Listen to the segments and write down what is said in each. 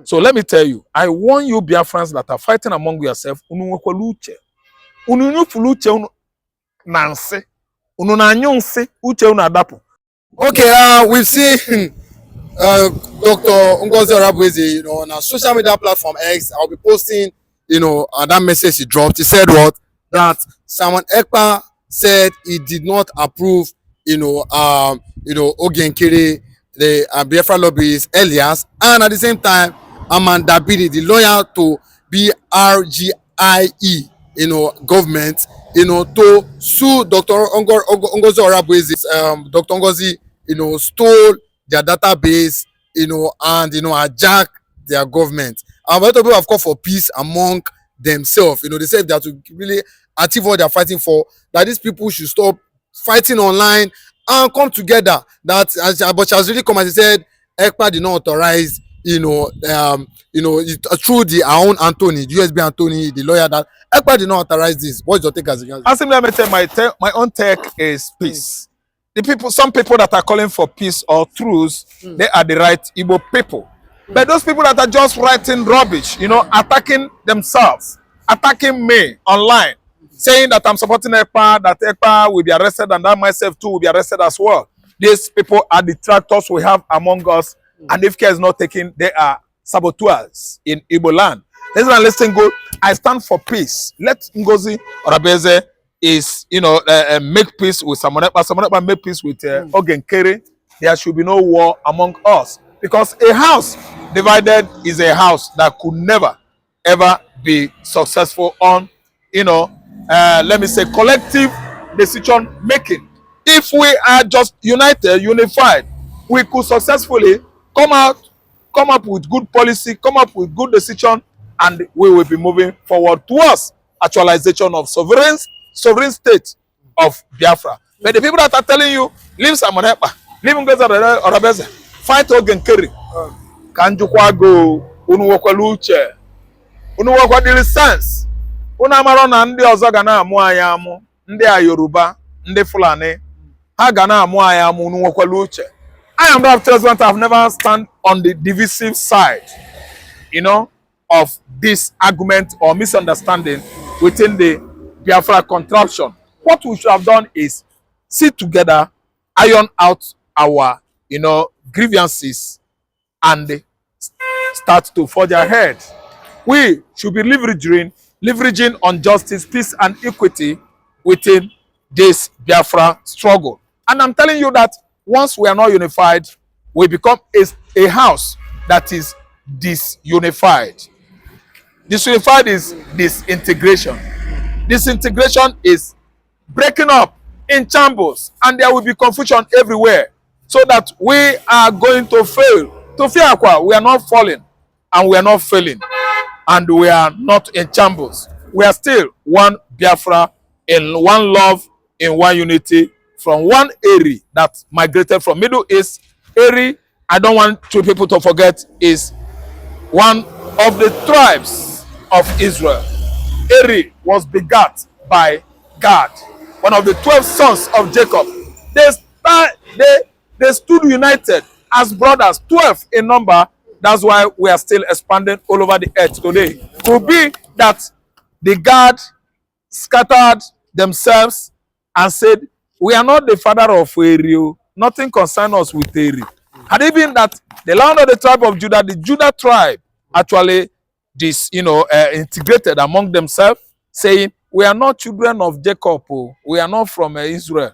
So let me tell you, I warn you Biafrans that are fighting among yourselves, uche nanse uche adapu. Okay, we've seen Dr. Ngozi Orabueze, on our social media platform X. I'll be posting, that message he dropped. He said what? That Simon Ekpa said he did not approve, Ogenkere, the Biafra lobbyist Elias, and at the same time, Amanda Bidi, the lawyer to BRGIE, government, to sue Dr. Ngozi Orabueze. Dr. Ngozi, stole their database, and hijack their government. And a lot of people have called for peace among themselves. They said that to really achieve what they are fighting for, that these people should stop fighting online and come together. But she has really come and said Ekpa did not authorize, through our own Anthony, the USB Anthony, the lawyer, that Ekpa did not authorize this. What's your take as a As let me tell my own take is peace. Some people that are calling for peace or truce, they are the right Igbo people. But those people that are just writing rubbish, attacking themselves, attacking me online, saying that I'm supporting Ekpa, that Ekpa will be arrested, and that myself too will be arrested as well. These people are the detractors we have among us, and if care is not taken, they are saboteurs in Igbo land. Listen, go. I stand for peace. Let Ngozi Orabueze is, make peace with Simon Ekpa make peace with Ogenkere. There should be no war among us. Because a house divided is a house that could never, ever be successful on, let me say, collective decision making. If we are just unified, we could successfully come up with good policy, come up with good decision, and we will be moving forward towards actualization of sovereign state of Biafra. But the people that are telling you, leave Simon Ekpa, leave Ngozi Orabueze, fight Ogenkere, kanjukwa go, unuwekwa uche, unuwekwa dili sense, unamaro na ndi ọzọ ga na-amụ anyị amụ, ndị a Yoruba, ndị Fulani, ha ga na-amụ anyị amụ, unuwekwa uche. I am not president. I've never stand on the divisive side, of this argument or misunderstanding within the Biafra contraption. What we should have done is sit together, iron out our, grievances, and start to forge ahead. We should be leveraging on justice, peace, and equity within this Biafra struggle. And I'm telling you that once we are not unified, we become a house that is disunified. Disunified is disintegration. Disintegration is breaking up in shambles, and there will be confusion everywhere. So that we are going to fail. To fear, we are not falling, and we are not failing, and we are not in shambles. We are still one Biafra, in one love, in one unity, from one area that migrated from Middle East. Eri, I don't want people to forget, is one of the tribes of Israel. Eri was begat by God, one of the 12 sons of Jacob. They stood united as brothers, 12 in number. That's why we are still expanding all over the earth today. Could be that the God scattered themselves and said, we are not the father of Eri. Nothing concerns us with Eri. Had it been that the land of the tribe of Judah, the Judah tribe, actually integrated among themselves, saying, we are not children of Jacob, we are not from Israel,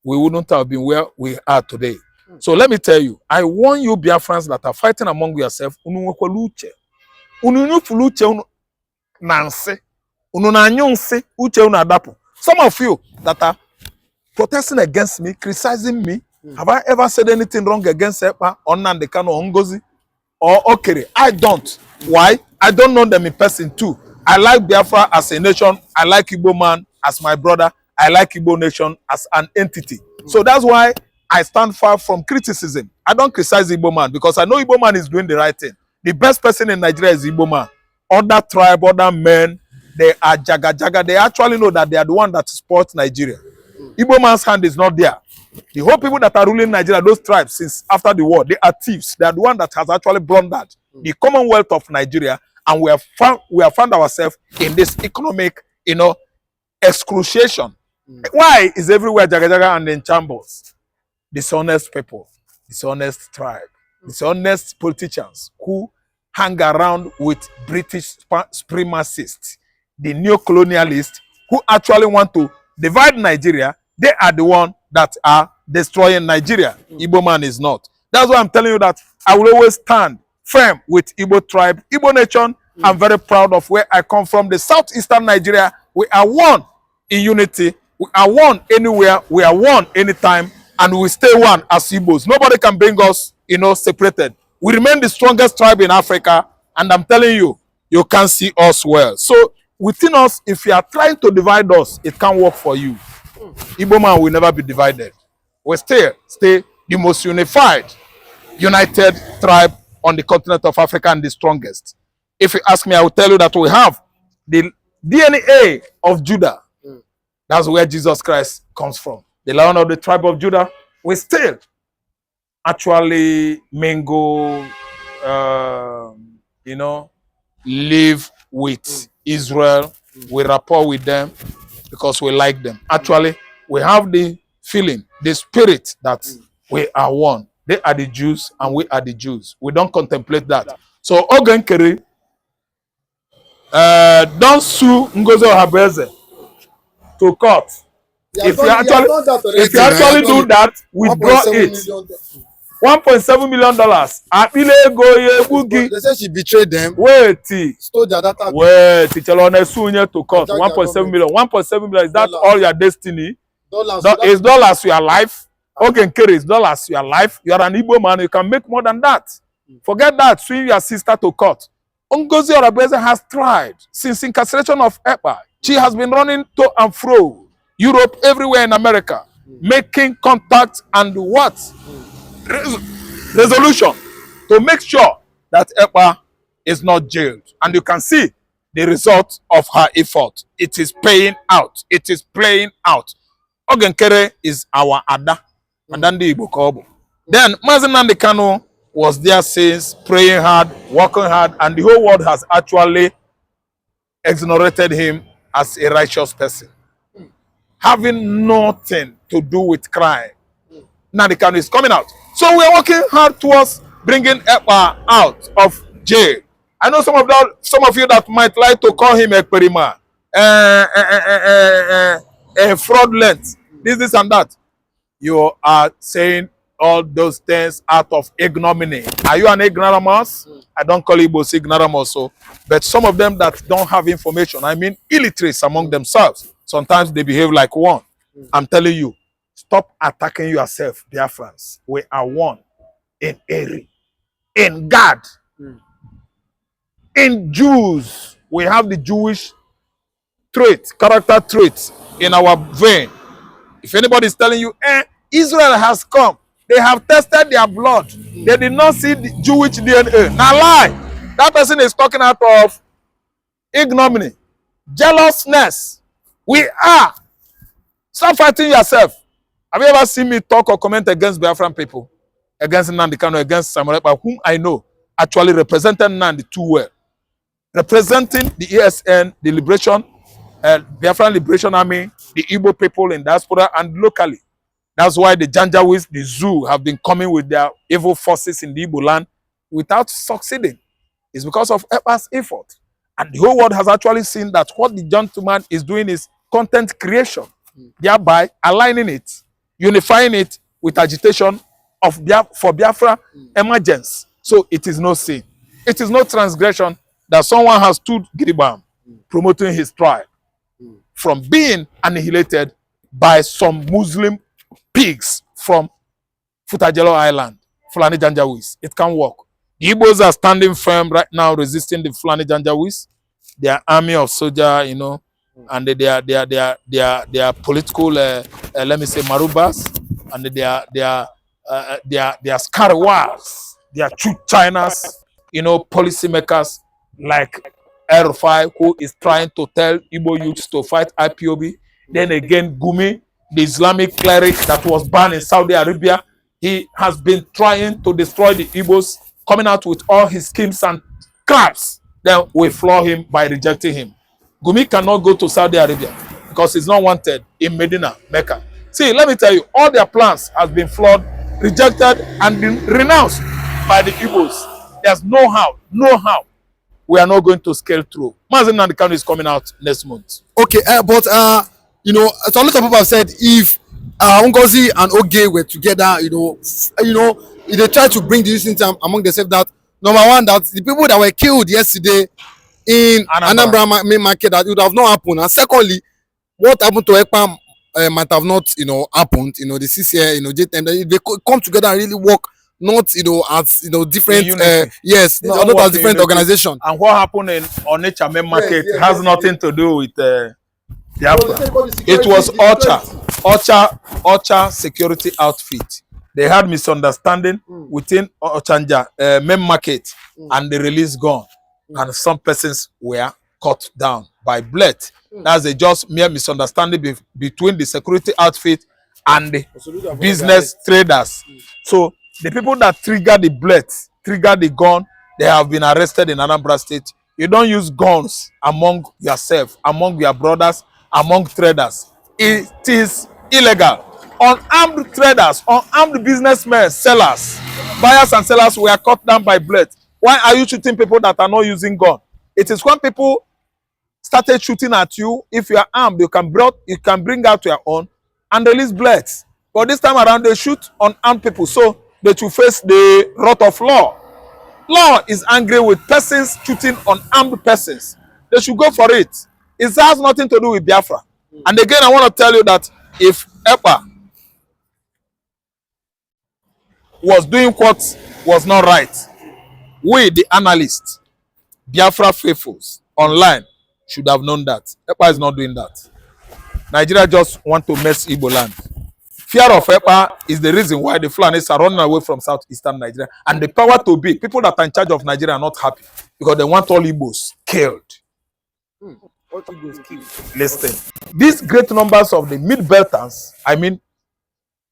we wouldn't have been where we are today. So let me tell you, I warn you Biafrans that are fighting among yourselves, some of you that are protesting against me, criticizing me, have I ever said anything wrong against Ekpa, Nnamdi or Ngozi, or Okere? I don't. Why? I don't know them in person too. I like Biafra as a nation. I like Igbo man as my brother. I like Igbo nation as an entity. So that's why I stand far from criticism. I don't criticize Igbo man because I know Igbo man is doing the right thing. The best person in Nigeria is Igbo man. Other tribe, other men, they are jaga. They actually know that they are the one that supports Nigeria. Igbo man's hand is not there. The whole people that are ruling Nigeria, those tribes since after the war, they are thieves. They are the one that has actually plundered the Commonwealth of Nigeria, and we have found ourselves in this economic, excruciation. Why is everywhere jaga jaga and in shambles? Dishonest people, dishonest tribe, dishonest politicians who hang around with British supremacists, the neo-colonialists who actually want to divide Nigeria. They are the one that are destroying Nigeria. Igbo man is not. That's why I'm telling you that I will always stand firm with Igbo tribe, Igbo nation. I'm very proud of where I come from. The southeastern Nigeria, we are one in unity. We are one anywhere. We are one anytime. And we stay one as Igbos. Nobody can bring us, separated. We remain the strongest tribe in Africa. And I'm telling you, you can see us well. So within us, if you are trying to divide us, it can't work for you. Igbo man will never be divided. We stay the most united tribe on the continent of Africa and the strongest. If you ask me, I will tell you that we have the DNA of Judah. That's where Jesus Christ comes from. The Lion of the tribe of Judah. We still actually mingle, live with Israel. We rapport with them because we like them. Actually, we have the feeling, the spirit that we are one. They are the Jews and we are the Jews. We don't contemplate that. So, Ogenkere, don't sue Ngozi Ohabeze to court. If you actually do that, withdraw it. $1.7 million. They say she betrayed them. Wait. Stole their data. Wait. To court. 1.7 million. 1.7 million. Is that all your destiny? Is dollars your life? Okay, is dollars your life? You are an Igbo man. You can make more than that. Forget that. Swing your sister to court. Ngozi Ohabeze has tried since incarceration of Ekpa. She has been running to and fro Europe, everywhere in America, making contact and what? Resolution to make sure that Ekpa is not jailed. And you can see the result of her effort. It is paying out. It is playing out. Ogenkere is our Ada. Adandi Igbo Kobo. Then Mazi Nnamdi Kanu was there since, praying hard, working hard, and the whole world has actually exonerated him as a righteous person, having nothing to do with crime. Nnamdi Kanu is coming out. So we are working hard towards bringing Ekpa out of jail. I know some of you that might like to call him Ekperima, fraudulent, this and that. You are saying all those things out of ignominy. Are you an ignoramus? I don't call Igbos ignoramus, but some of them that don't have information, I mean illiterates among themselves, sometimes they behave like one. I'm telling you, stop attacking yourself, dear friends. We are one in Eri, in God, in Jews. We have the Jewish character traits in our vein. If anybody is telling you, Israel has come, they have tested their blood, they did not see the Jewish DNA. Now lie. That person is talking out of ignominy, jealousness. We are. Stop fighting yourself. Have you ever seen me talk or comment against Biafran people? Against Nnamdi Kanu, against Samuel Ekpa, whom I know actually represented Nnamdi too well. Representing the ESN, the Liberation, Biafran Liberation Army, the Igbo people in diaspora and locally. That's why the Janjaweeds, the zoo, have been coming with their evil forces in the Igbo land without succeeding. It's because of Ekpa's effort. And the whole world has actually seen that what the gentleman is doing is content creation, thereby aligning it, unifying it with agitation for Biafra emergence. So it is no sin. It is no transgression that someone has stood Giribam promoting his tribe from being annihilated by some Muslim pigs from Futajelo Island, Fulani Janjaweeds. It can work. The Igbos are standing firm right now, resisting the Fulani Janjaweeds. Their army of soldiers, and their political, let me say, marubas, and their scarawags, their true Chinas, policymakers like R5, who is trying to tell Igbo youths to fight IPOB. Then again, Gumi, the Islamic cleric that was banned in Saudi Arabia. He has been trying to destroy the Igbos, coming out with all his schemes and crafts. Then we floor him by rejecting him. Gumi cannot go to Saudi Arabia because he's not wanted in Medina, Mecca. See, let me tell you, all their plans has been flawed, rejected, and been renounced by the Igbos. There's no how we are not going to scale through. Mazin Nandikano is coming out next month. Okay, but you know, so a lot of people have said if Ngozi and Oge were together, they try to bring the youth into among themselves. That number one, that the people that were killed yesterday in Anambra main market, that it would have not happened. And secondly, what happened to Ekpa might have not, happened. The CCA, JTM, they come together and really work, not, as, different, yes, not as different organizations. And what happened in Onitsha main market has nothing to do with it was Ocha security outfit. They had misunderstanding within Ochanja main market, and they released gun, and some persons were cut down by blade. That's a just mere misunderstanding between the security outfit and the business traders. So the people that trigger the blade, trigger the gun, they have been arrested in Anambra State. You don't use guns among yourself, among your brothers, among traders. It is illegal. Unarmed traders, unarmed businessmen, sellers, buyers and sellers were cut down by blade. Why are you shooting people that are not using gun? It is when people started shooting at you. If you are armed, you can bring out your own and release blades. But this time around, they shoot unarmed people, so they should face the wrath of law. Law is angry with persons shooting unarmed persons. They should go for it. It has nothing to do with Biafra. And again, I want to tell you that if Ekpa was doing what was not right, we, the analysts, Biafra faithfuls, online, should have known that. Ekpa is not doing that. Nigeria just want to mess Igbo land. Fear of Ekpa is the reason why the Fulanis are running away from southeastern Nigeria. And the power to be, people that are in charge of Nigeria are not happy because they want all Igbos killed. Listen, these great numbers of the mid-belters, I mean,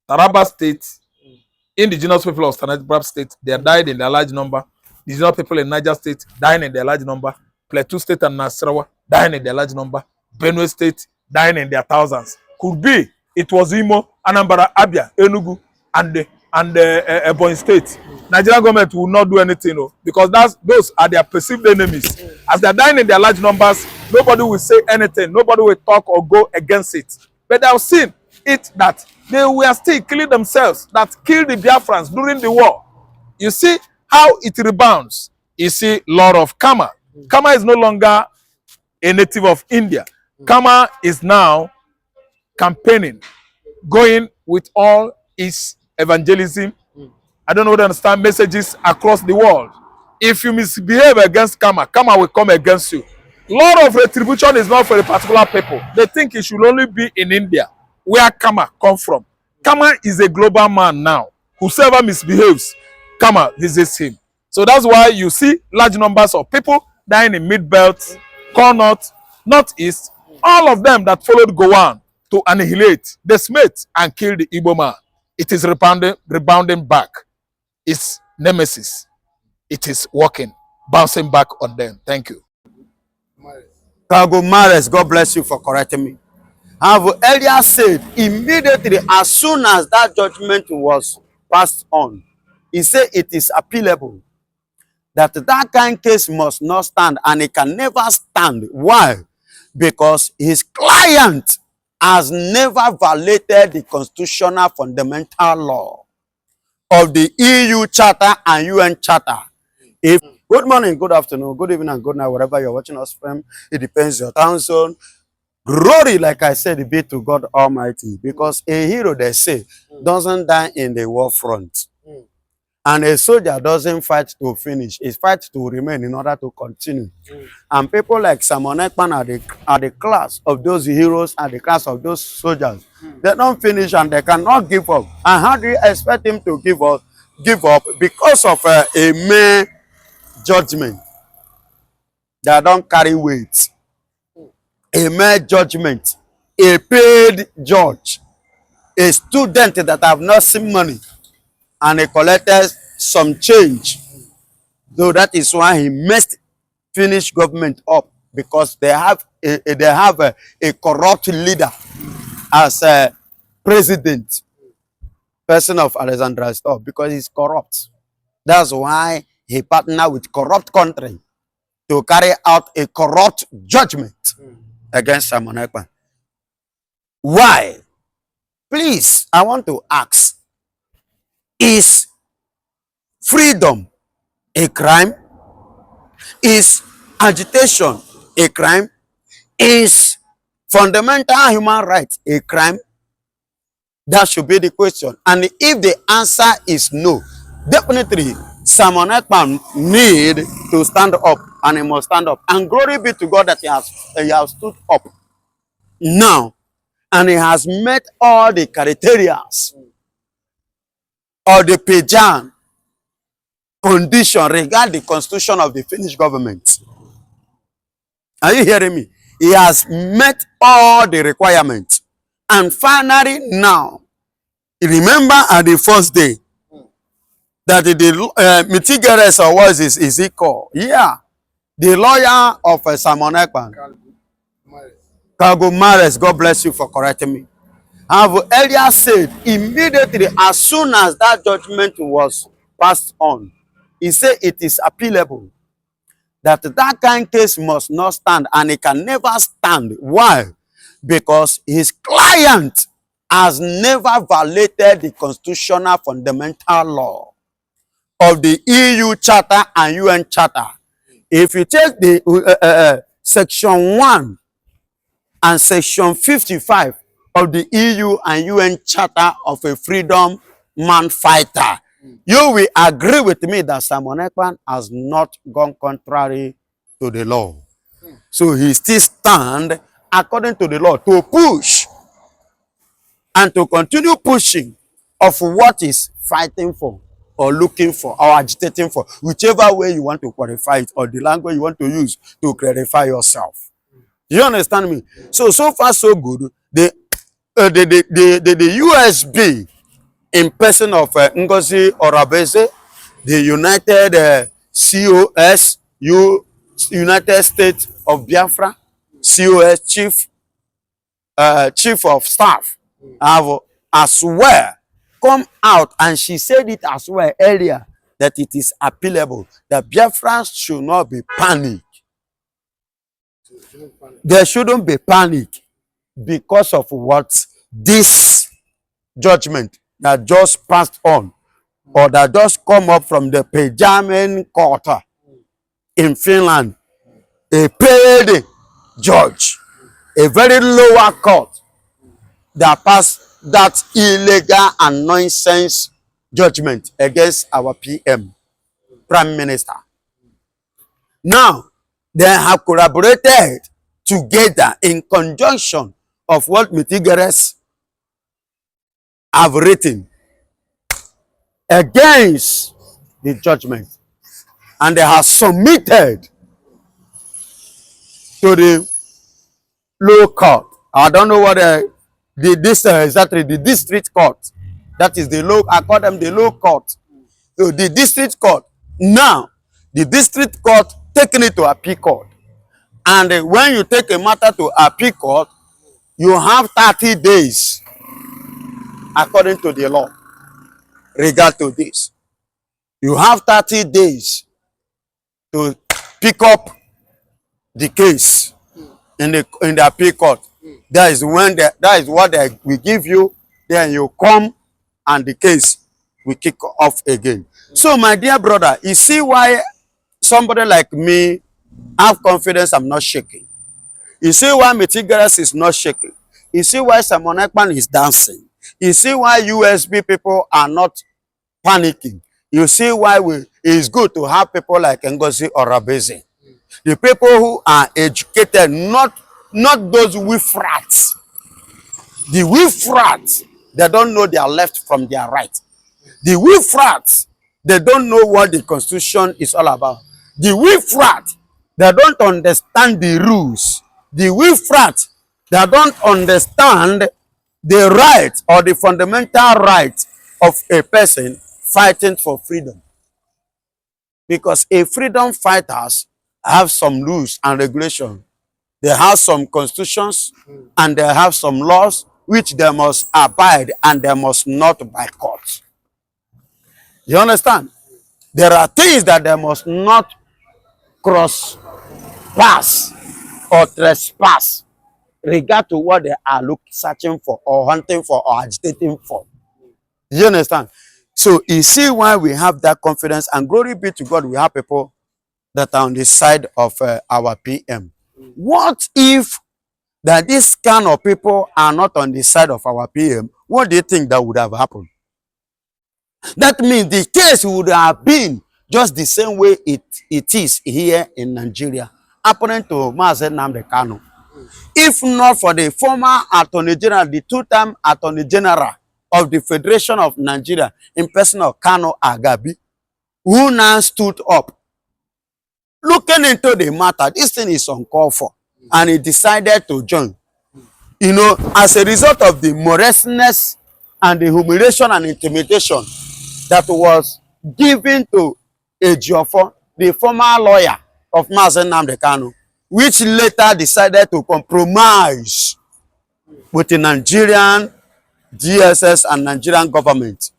Taraba State, indigenous people of Taraba State, they died in their large number. Indigenous people in Niger State dying in their large number. Plateau State and Nasarawa dying in their large number. Benue State dying in their thousands. Could be it was Imo, Anambra, Abia, Enugu, and Ebonyi State. Nigerian government will not do anything, because those are their perceived enemies. As they are dying in their large numbers, nobody will say anything. Nobody will talk or go against it. But they have seen it that they were still killing themselves, that killed the Biafrans during the war. You see how it rebounds. You see, Lord of Kama. Kama is no longer a native of India. Kama is now campaigning, going with all his evangelism. I don't know what to understand, messages across the world. If you misbehave against Kama, Kama will come against you. Law of retribution is not for a particular people. They think it should only be in India, where Kama come from. Kama is a global man now. Whosoever misbehaves, Kama visits him. So that's why you see large numbers of people dying in mid-belt, core north, northeast, all of them that followed Gowon to annihilate, decimate, and kill the Igbo man. It is rebounding back. It's nemesis. It is working, bouncing back on them. Thank you. Cargo Mares, God bless you for correcting me. I have earlier said, immediately as soon as that judgment was passed on, he said it is appealable. That kind of case must not stand, and it can never stand. Why? Because his client has never violated the constitutional fundamental law of the EU Charter and UN Charter. Good morning, good afternoon, good evening, and good night, wherever you're watching us from. It depends your time zone. Glory, like I said, be to God Almighty, because a hero, they say, doesn't die in the war front. And a soldier doesn't fight to finish. He fights to remain in order to continue. And people like Simon Ekpan are the class of those heroes and the class of those soldiers. They don't finish and they cannot give up. And how do you expect him to give up because of a mere judgment that don't carry weight? A mere judgment. A paid judge a student that have not seen money and he collected some change. So that is why he messed Finnish government up, because they have a corrupt leader as a president, person of Alexander's stuff, because he's corrupt. That's why he partnered with corrupt country to carry out a corrupt judgment against Simon Ekpa. Why? Please, I want to ask, is freedom a crime? Is agitation a crime? Is fundamental human rights a crime? That should be the question. And if the answer is no, definitely Simon Ekpa need to stand up, and he must stand up. And glory be to God that he has stood up now, and he has met all the criteria or the Pejan condition regarding the constitution of the Finnish government. Are you hearing me? He has met all the requirements. And finally now, remember at the first day that the Mitigeres, or what is he called? Yeah. The lawyer of Simon Ekpa, Cargo Mares, God bless you for correcting me, have earlier said immediately as soon as that judgment was passed on, he said it is appealable, that kind of case must not stand, and it can never stand. Why? Because his client has never violated the constitutional fundamental law of the EU Charter and UN Charter. If you take the Section 1 and Section 55 of the EU and UN Charter of a Freedom Man Fighter, you will agree with me that Simon Ekpa has not gone contrary to the law. So he still stands according to the law to push and to continue pushing of what is fighting for, or looking for, or agitating for, whichever way you want to qualify it, or the language you want to use to clarify yourself. You understand me? So far so good. The USB in person of Ngozi Orabeze, the United COS, United States of Biafra, COS chief of staff, have as well come out, and she said it as well earlier, that it is appealable, that Biafrans should not be panicked. There shouldn't be panic because of what this judgment that just passed on, or that just come up from the Pejamin court in Finland, a paid judge, a very lower court, that passed that illegal and nonsense judgment against our PM, Prime Minister. Now, they have collaborated together in conjunction of what Mitigeres have written against the judgment, and they have submitted to the low court. I don't know what exactly the district court. That is the low. I call them the low court. So the district court. Now, the district court taking it to appeal court, and when you take a matter to appeal court, you have 30 days according to the law. Regard to this, you have 30 days to pick up the case in the appeal court. That is what they will give you. Then you come, and the case will kick off again. So, my dear brother, you see why somebody like me have confidence I'm not shaking. You see why Mitigeres is not shaking. You see why Simon Ekpa is dancing. You see why USB people are not panicking. You see why it's good to have people like Ngozi Orabeze. The people who are educated, not those wiffrats. The wiffrats, they don't know their left from their right. The wiffrats, they don't know what the Constitution is all about. The wiffrat, they don't understand the rules. The wiffrat, they don't understand the right or the fundamental right of a person fighting for freedom. Because a freedom fighters have some rules and regulations. They have some constitutions and they have some laws which they must abide and they must not boycott. You understand? There are things that they must not cross, pass, or trespass, regard to what they are searching for or hunting for or agitating for. You understand? So you see why we have that confidence, and glory be to God, we have people that are on the side of our PM. What if that this kind of people are not on the side of our PM? What do you think that would have happened? That means the case would have been just the same way it is here in Nigeria, happening to Mazen Nnamdi Kanu. If not for the former Attorney General, the two-time Attorney General of the Federation of Nigeria, in person of Kanu Agabi, who now stood up, looking into the matter, this thing is uncalled for, and he decided to join. You know, as a result of the moroseness and the humiliation and intimidation that was given to Ejiofor, the former lawyer of Mazen Nnamdi Kanu, which later decided to compromise with the Nigerian DSS and Nigerian government.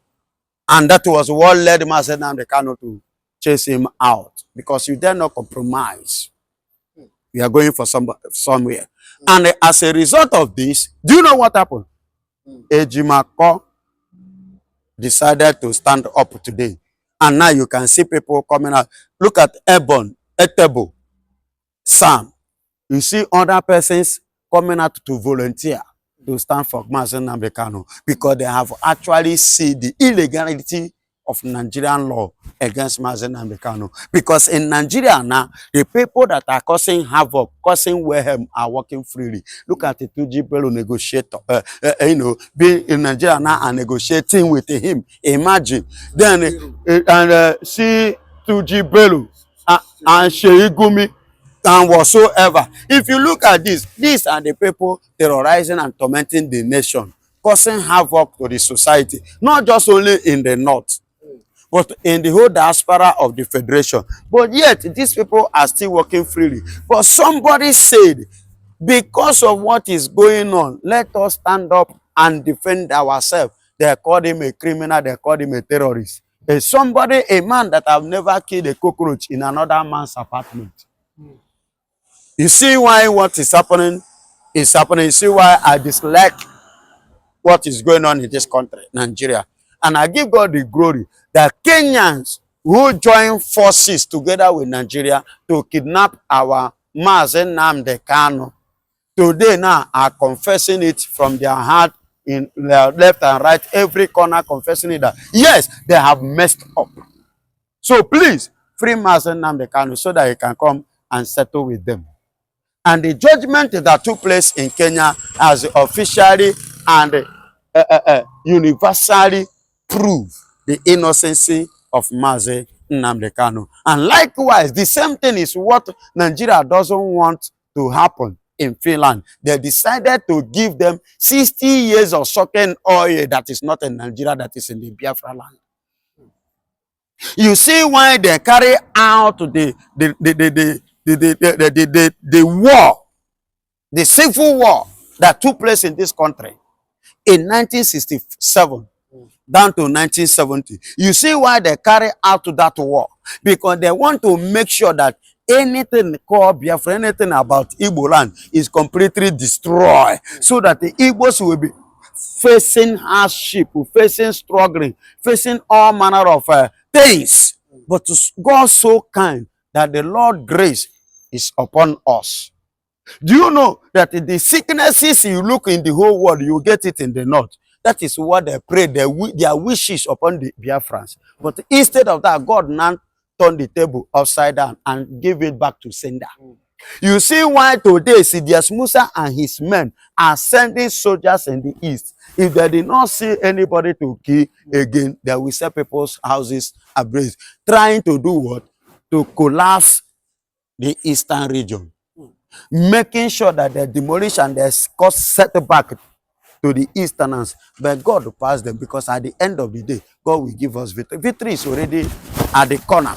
And that was what led Mazen Nnamdi Kanu to chase him out, because you dare not compromise. We are going for somewhere. And as a result of this, do you know what happened? Ejimako decided to stand up today. And now you can see people coming out. Look at Etebo, Sam. You see other persons coming out to volunteer to stand for Mazen Nnamdi Kanu, because they have actually seen the illegality of Nigerian law against Mazen Nnamdi Kanu. Because in Nigeria now, the people that are causing havoc, causing mayhem, are working freely. Look at the 2G Bello negotiator, being in Nigeria now and negotiating with him. Imagine. Then, see 2G Bello and Sheyi Gumi and whatsoever. If you look at this, these are the people terrorizing and tormenting the nation, causing havoc to the society, not just only in the north, but in the whole diaspora of the federation. But yet, these people are still working freely. But somebody said, because of what is going on, let us stand up and defend ourselves. They called him a criminal, they called him a terrorist. Somebody, a man that have never killed a cockroach in another man's apartment. You see why what is happening is happening. You see why I dislike what is going on in this country, Nigeria. And I give God the glory that Kenyans who join forces together with Nigeria to kidnap our Mazen Nnamdi Kanu, today now are confessing it from their heart, in their left and right, every corner confessing it that yes, they have messed up. So please, free Mazen Nnamdi Kanu so that he can come and settle with them. And the judgment that took place in Kenya has officially and universally proved the innocency of Mazen Nnamdi Kanu. And likewise, the same thing is what Nigeria doesn't want to happen in Finland. They decided to give them 60 years of sucking oil that is not in Nigeria, that is in the Biafra land. You see why they carry out the war, the civil war that took place in this country in 1967 down to 1970. You see why they carry out that war? Because they want to make sure that anything called Biafra, anything about Igbo land is completely destroyed, so that the Igbos will be facing hardship, facing struggling, facing all manner of things. But God so kind that the Lord grace is upon us. Do you know that the sicknesses you look in the whole world, you get it in the north? That is what they pray, their wishes upon the Biafrans. But instead of that, God now turned the table upside down and gave it back to sender. You see why today Sidious Musa and his men are sending soldiers in the east. If they did not see anybody to kill again, they will set people's houses ablaze, trying to do what? To collapse the eastern region, making sure that they demolish and they cause setback to the Easterners, but God will pass them, because at the end of the day, God will give us victory. Victory is already at the corner.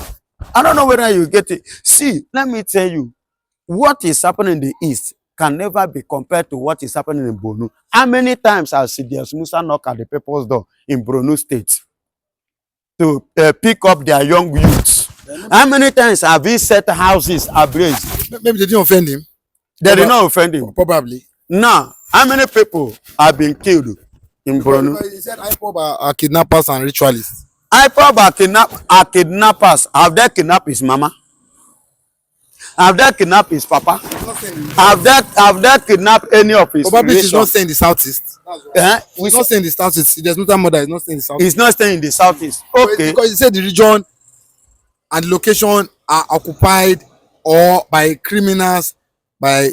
I don't know whether you get it. See, let me tell you, what is happening in the East can never be compared to what is happening in Borno. How many times has Sidious Musa knocked at the people's door in Borno State to pick up their young youths? How many times have he set houses ablaze? Maybe they didn't offend him. They did not offend him. Probably. Now, how many people have been killed in Borno? He said IPOB are kidnappers and ritualists. IPOB are kidnappers. Have they kidnapped his mama? Have they kidnapped his papa? Have they kidnapped any of his Probably he's not staying in the southeast. He's not staying in the southeast. There's no mother. He's not staying in the southeast. He's not staying in the southeast. Okay. Because he said the region and the location are occupied or by criminals, by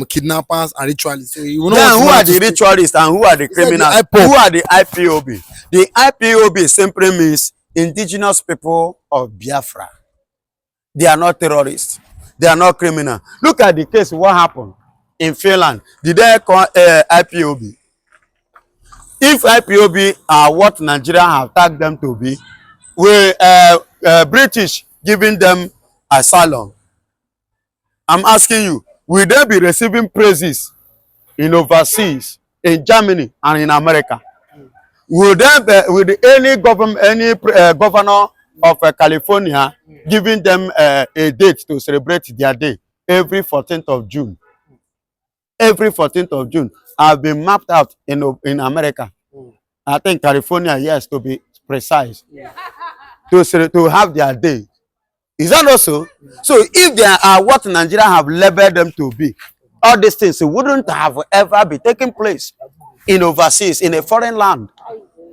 kidnappers and ritualists. So then who are the ritualists and who are the criminals? Who are the IPOB? The IPOB simply means indigenous people of Biafra. They are not terrorists. They are not criminals. Look at the case. What happened in Finland? Did they call IPOB? If IPOB are what Nigeria have tagged them to be, we British giving them asylum. I'm asking you, will they be receiving praises in overseas, in Germany and in America? Will any governor of California giving them a date to celebrate their day every 14th of June? Every 14th of June have been mapped out in America. I think California, yes, to be precise, to have their day. Is that also? So if they are what Nigeria have labeled them to be, all these things wouldn't have ever be taking place in overseas, in a foreign land.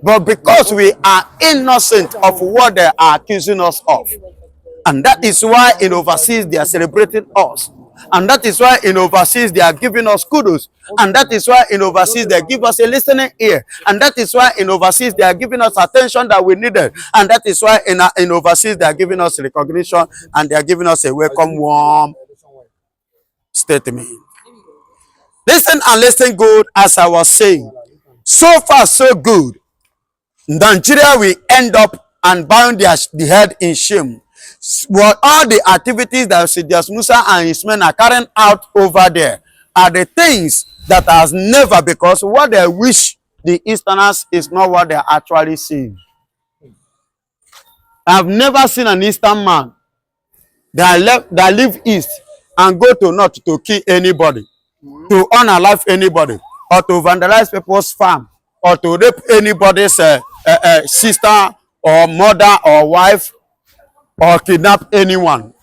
But because we are innocent of what they are accusing us of, and that is why in overseas they are celebrating us, and that is why in overseas they are giving us kudos, and that is why in overseas they give us a listening ear, and that is why in overseas they are giving us attention that we needed, and that is why in overseas they are giving us recognition, and they are giving us a welcome, warm statement. Listen and listen good. As I was saying, so far so good. Nigeria will end up and bound the head in shame. What all the activities that Sidious Musa and his men are carrying out over there are the things that has never, because what they wish the Easterners is not what they are actually seeing. I've never seen an Eastern man that live east and go to north to kill anybody, to unalive anybody, or to vandalize people's farm, or to rape anybody's sister or mother or wife, or kidnap anyone.